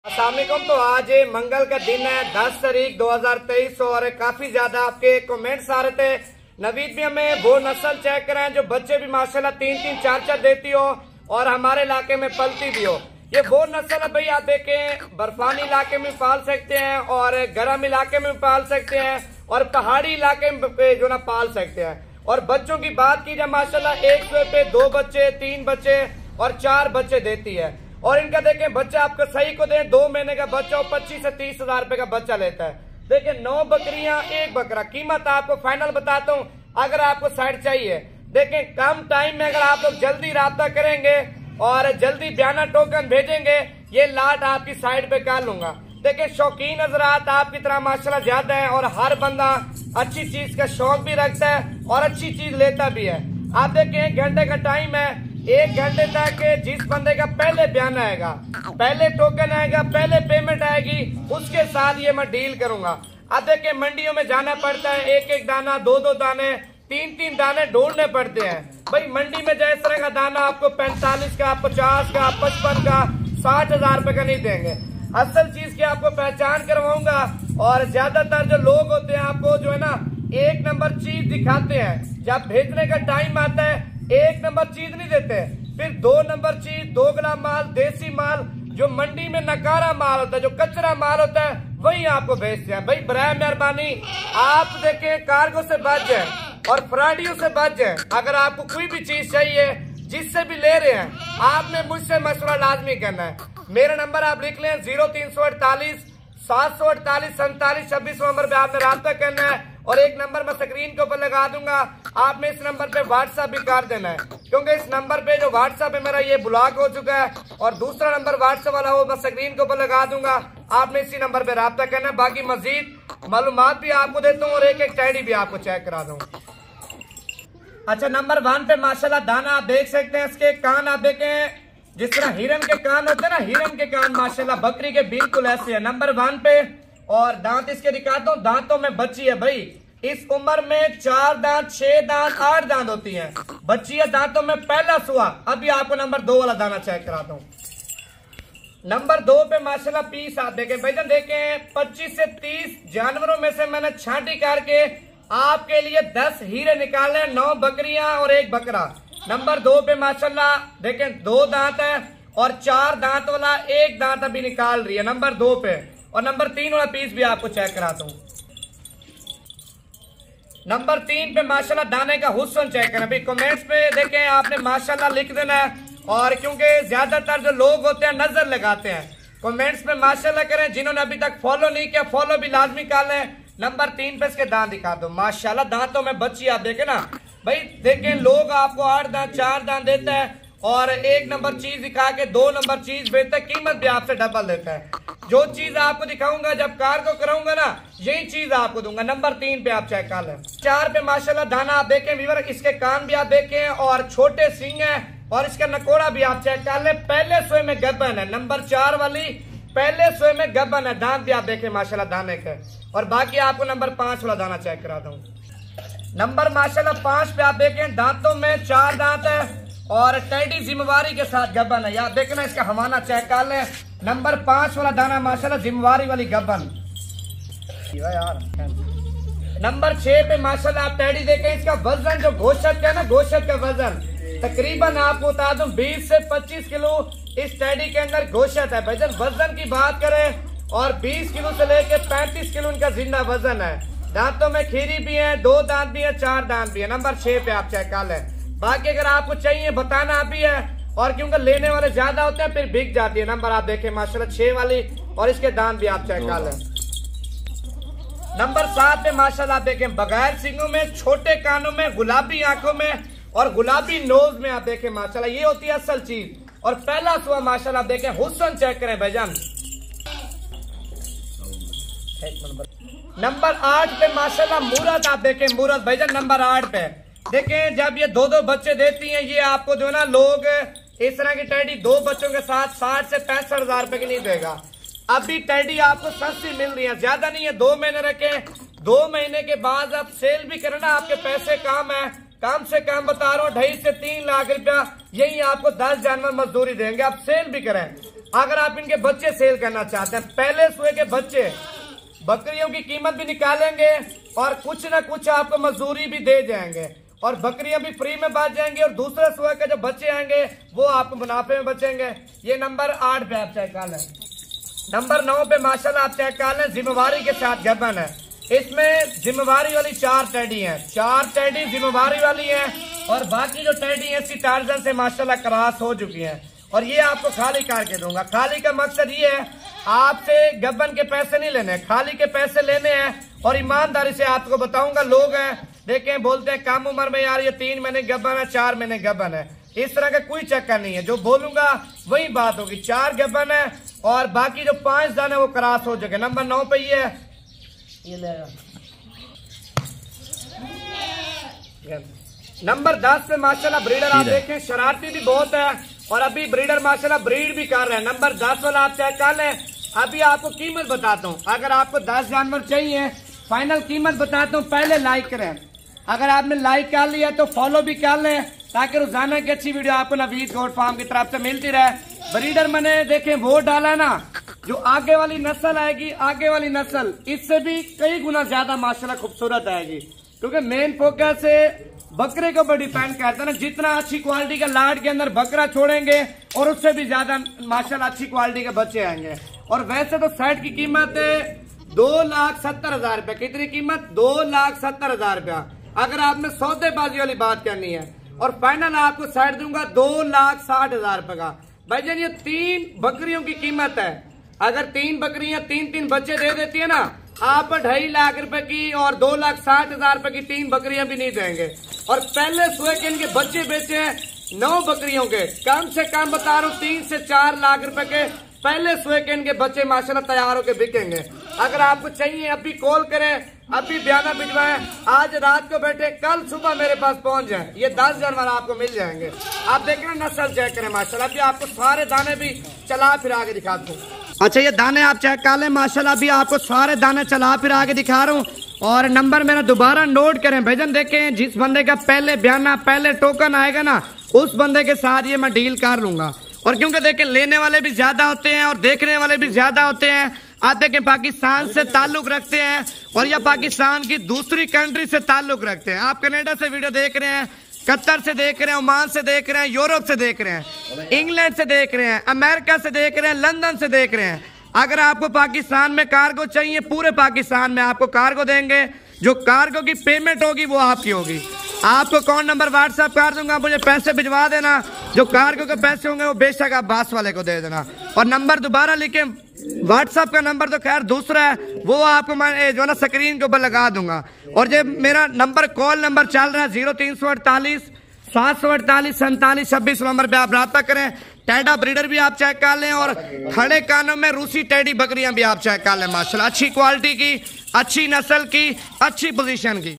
अस्सलामुअलैकुम। तो आज मंगल का दिन है 10 तारीख 2023 और काफी ज्यादा आपके कमेंट्स आ रहे थे नवीद भी हमें वो नस्ल चेक कराएं जो बच्चे भी माशाल्लाह 3-3 4-4 देती हो और हमारे इलाके में पलती भी हो। ये वो नस्ल है भाई, आप देखें बर्फानी इलाके में पाल सकते हैं और गर्म इलाके में पाल सकते हैं और पहाड़ी इलाके में जो ना पाल सकते हैं। और बच्चों की बात की जाए माशाल्लाह 100 पे 2 बच्चे 3 बच्चे और 4 बच्चे देती है। और इनका देखें बच्चा आपको सही को दें 2 महीने का बच्चा 25 से 30 हजार रुपए का बच्चा लेता है। देखिए 9 बकरियां 1 बकरा, कीमत आपको फाइनल बताता हूँ अगर आपको साइड चाहिए। देखें कम टाइम में अगर आप लोग जल्दी राब्ता करेंगे और जल्दी बयाना टोकन भेजेंगे ये लाट आपकी साइड पे कर लूंगा। देखिए शौकीन हजरात आपकी तरह माशाल्लाह ज्यादा है और हर बंदा अच्छी चीज का शौक भी रखता है और अच्छी चीज लेता भी है। आप देखें 1 घंटे का टाइम है, 1 घंटे तक जिस बंदे का पहले बयान आएगा, पहले टोकन आएगा, पहले पेमेंट आएगी, उसके साथ ये मैं डील करूंगा। अब देखिए मंडियों में जाना पड़ता है, 1-1 दाना 2-2 दाने 3-3 दाने ढूंढने पड़ते हैं। भाई मंडी में जैस तरह का दाना आपको 45 का 50 का 55 का 60 हजार रुपए का नहीं देंगे। असल चीज की आपको पहचान करवाऊंगा और ज्यादातर जो लोग होते हैं आपको जो है ना 1 नंबर चीज दिखाते हैं, जब भेजने का टाइम आता है 1 नंबर चीज नहीं देते, फिर 2 नंबर चीज, दोगला माल, देसी माल, जो मंडी में नकारा माल होता है, जो कचरा माल होता है वही आपको भेजते हैं। भाई बराए मेहरबानी आप देखें कार्गो से बच जाए और फ्रॉडियों से बच जाए। अगर आपको कोई भी चीज चाहिए जिससे भी ले रहे हैं आपने मुझसे मशवरा लाजमी करना है। मेरा नंबर आप लिख लें 0348 748 47 26 नंबर पे आपने रास्ता करना है और एक नंबर मैं स्क्रीन के ऊपर लगा दूंगा, आपने इस नंबर पे व्हाट्सएप भी कर देना है क्योंकि इस नंबर पे जो व्हाट्सएप है मेरा ये ब्लॉक हो चुका है और दूसरा नंबर व्हाट्सएप वाला वो मैं स्क्रीन के ऊपर लगा दूंगा, आपने इसी नंबर पे राब्ता करना है। बाकी मजीद मालूमात भी आपको देता हूँ और एक टैडी भी आपको चेक करा दूँ। अच्छा नंबर 1 पे माशाल्लाह दाना आप देख सकते हैं, इसके कान आप देखें जिस तरह हिरन के कान होते हैं ना, हिरन के कान माशाल्लाह बकरी के बिल्कुल ऐसे है नंबर 1 पे। और दांत इसके दिखाता हूँ, दांतों में बच्ची है भाई, इस उम्र में 4 दांत 6 दांत 8 दांत होती हैं, बच्ची है दांतों में पहला सुआ। अभी आपको नंबर 2 वाला दाना चेक कराता हूँ। नंबर 2 पे माशाल्लाह पीस आप देखें भाई, देखें 25 से 30 जानवरों में से मैंने छांटी करके आपके लिए 10 हीरे निकाले, 9 बकरियां और 1 बकरा। नंबर 2 पे माशाल्लाह देखें 2 दांत है और 4 दांत वाला 1 दांत अभी निकाल रही है नंबर 2 पे। और नंबर 3 वाला पीस भी आपको चेक कराता हूँ। नंबर 3 पे माशाल्लाह दाने का हुस्न चेक करें भाई, कमेंट्स पे देखें आपने माशाल्लाह लिख देना है और क्योंकि ज्यादातर जो लोग होते हैं नजर लगाते हैं, कमेंट्स पे माशाल्लाह करें। जिन्होंने अभी तक फॉलो नहीं किया फॉलो भी लाजमी कर लें। नंबर 3 पे इसके दांत दिखा दो, माशाल्लाह दांतों में बच्ची आप देखें ना भाई, देखें लोग आपको 8 दांत 4 दांत देता है और 1 नंबर चीज दिखा के 2 नंबर चीज बेचता है, कीमत भी आपसे डबल देता है। जो चीज आपको दिखाऊंगा जब कार को कराऊंगा ना यही चीज आपको दूंगा। नंबर 3 पे आप चेक कर लें। 4 पे माशाल्लाह दाना आप देखें व्यूअर, इसके कान भी आप देखें और छोटे सींग है और इसका नकोड़ा भी आप चेक कर लें। पहले सोए में गबन है, नंबर 4 वाली पहले सोए में गबन है, दांत भी आप देखें माशाल्लाह दाने के। और बाकी आपको नंबर 5 वाला दाना चेक कराता हूँ। नंबर माशाल्लाह 5 पे आप देखें दांतों में 4 दांत है और टैडी जिम्मेवारी के साथ गबन है, आप देखना इसका हवाना चेक कर लें। नंबर 5 वाला दाना माशाल्लाह जिम्मेवारी वाली गबन। नंबर 6 पे माशाल्लाह आप टैडी देखें, इसका वजन जो गोश्त का है ना, गोश्त का वजन तकरीबन आपको बता दूं 20 से 25 किलो इस टैडी के अंदर गोश्त है। भजन वजन की बात करें और 20 किलो से लेकर 35 किलो इनका जिंदा वजन है। दांतों में खीरी भी है, 2 दांत भी है, 4 दांत भी है। नंबर 6 पे आप चेक कर लें। बाकी अगर आपको चाहिए बताना भी है और क्योंकि लेने वाले ज्यादा होते हैं फिर बिक जाती है। नंबर आप देखें माशाल्लाह 6 वाली और इसके दांत भी आप चेक कर लें। नंबर 7 पे माशाल्लाह आप देखें बगैर सींगों में, छोटे कानों में, गुलाबी आंखों में और गुलाबी नोज में आप देखें माशाल्लाह ये होती है असल चीज। और पहला सुआ माशाल्लाह आप देखें हुस्न चेक करें भाईजान। नंबर 8 पे माशाल्लाह मूरत आप देखें, मूरत भाईजान नंबर 8 पे देखें। जब ये 2-2 बच्चे देती हैं ये आपको जो ना लोग इस तरह की टैडी 2 बच्चों के साथ 60 से 65 हजार रुपए की नहीं देगा। अभी टैडी आपको सस्ती मिल रही है, ज्यादा नहीं है, 2 महीने रखें, 2 महीने के बाद आप सेल भी करना, आपके पैसे काम है, कम से कम बता रहा हूँ 2.5 से 3 लाख रुपया, यही आपको 10 जानवर मजदूरी देंगे, आप सेल भी करें। अगर आप इनके बच्चे सेल करना चाहते हैं, पहले सुए के बच्चे बकरियों की कीमत भी निकालेंगे और कुछ ना कुछ आपको मजदूरी भी दे जाएंगे और बकरियां भी फ्री में बांट जाएंगे और दूसरे सुए के जो बच्चे आएंगे वो आपको मुनाफे में बचेंगे। ये नंबर 8 पे आप चेक कर लें। नंबर 9 पे माशाल्लाह आप चेक कर लें, जिम्मेवारी के साथ गबन है। इसमें जिम्मेवारी वाली 4 टेडी हैं, 4 टेडी जिम्मेवारी वाली हैं और बाकी जो टेडी है इसकी टार्जन से माशाल्लाह क्रॉस हो चुकी हैं और ये आपको खाली करके दूंगा। खाली का मकसद ये है आपसे गबन के पैसे नहीं लेने, खाली के पैसे लेने हैं और ईमानदारी से आपको बताऊंगा। लोग हैं देखें बोलते हैं कम उम्र में यार ये 3 महीने गबन है, 4 महीने गबन है, इस तरह का कोई चक्कर नहीं है। जो बोलूंगा वही बात होगी। 4 गबन है और बाकी जो 5 दाने वो क्रॉस हो चुके। नंबर 9 पे ये है, ये लेगा। नंबर 10 पे माशाल्लाह ब्रीडर आप देखें शरारती भी बहुत है और अभी ब्रीडर माशाल्लाह ब्रीड भी कर रहे हैं। नंबर 10 वाला आप चेक कर लें। अभी आपको कीमत बताता हूँ, अगर आपको 10 जानवर चाहिए फाइनल कीमत बताता हूँ। पहले लाइक करें, अगर आपने लाइक कर लिया तो फॉलो भी कर लें ताकि रोजाना की अच्छी वीडियो आपको नवीद गोट फार्म की तरफ से मिलती रहे। ब्रीडर मैंने देखें वो डाला ना, जो आगे वाली नस्ल आएगी, आगे वाली नस्ल इससे भी कई गुना ज्यादा माशाल्लाह खूबसूरत आएगी, क्योंकि मेन फोकस से बकरे के ऊपर डिपेंड करता है ना। जितना अच्छी क्वालिटी का लाड के अंदर बकरा छोड़ेंगे और उससे भी ज्यादा माशाल्लाह अच्छी क्वालिटी के बच्चे आएंगे। और वैसे तो सेट की कीमत 2,70,000 रुपया। कितनी कीमत? 2,70,000 रुपया। अगर आपने सौदेबाजी वाली बात करनी है और फाइनल आपको साइड दूंगा 2,60,000 रुपए का। भाईजान ये 3 बकरियों की कीमत है। अगर 3 बकरियां 3-3 बच्चे दे देती है ना, आप 2.5 लाख रुपए की और 2,60,000 रुपए की 3 बकरियां भी नहीं देंगे। और पहले सुए के इनके बच्चे बेचे हैं 9 बकरियों के, कम से कम बता रहा हूँ 3 से 4 लाख रुपए के पहले सुए के इनके बच्चे माशाल्लाह तैयार होकर बिकेंगे। अगर आपको चाहिए अभी कॉल करें, अभी बयाना भिजवाएं, आज रात को बैठे कल सुबह मेरे पास पहुंच जाएं। ये 10 जानवर आपको मिल जाएंगे। आप देख रहे हैं नस्ल चेक करें माशाल्लाह। अभी आपको सारे दाने भी चला फिर आगे दिखाता हूँ। अच्छा ये दाने आप चेक कर लें माशाल्लाह। अभी आपको सारे दाने चला फिर आगे दिखा रहा हूँ और नंबर मेरा दोबारा नोट करें भाईजान। देखें जिस बंदे का पहले बयाना पहले टोकन आएगा ना, उस बंदे के साथ ये मैं डील कर लूंगा। और क्योंकि देखें लेने वाले भी ज्यादा होते हैं और देखने वाले भी ज्यादा होते हैं। आते के पाकिस्तान से ताल्लुक रखते हैं और या पाकिस्तान की दूसरी कंट्री से ताल्लुक रखते हैं। आप कनाडा से वीडियो देख रहे हैं, कतर से देख रहे हैं, ओमान से देख रहे हैं, यूरोप से देख रहे हैं, इंग्लैंड से देख रहे हैं, अमेरिका से देख रहे हैं, लंदन से देख रहे हैं। अगर आपको पाकिस्तान में कार्गो चाहिए, पूरे पाकिस्तान में आपको कार्गो देंगे। जो कार्गो की पेमेंट होगी वो आपकी होगी। आपको अकाउंट नंबर व्हाट्सएप कर दूंगा, मुझे पैसे भिजवा देना। जो कार्गो के पैसे होंगे वो बेशक आप बास वाले को दे देना। और नंबर दोबारा लिखे, व्हाट्सएप का नंबर तो खैर दूसरा है, वो आपको मैं जो ना स्क्रीन के ऊपर लगा दूंगा। और जो मेरा नंबर कॉल नंबर चल रहा है 0348 748 47 26 नंबर पे आप रब्ता करें। टैडा ब्रीडर भी आप चेक कर लें और खड़े कानों में रूसी टैडी बकरियां भी आप चेक कर लें माशाल्लाह। अच्छी क्वालिटी की, अच्छी नस्ल की, अच्छी पोजीशन की।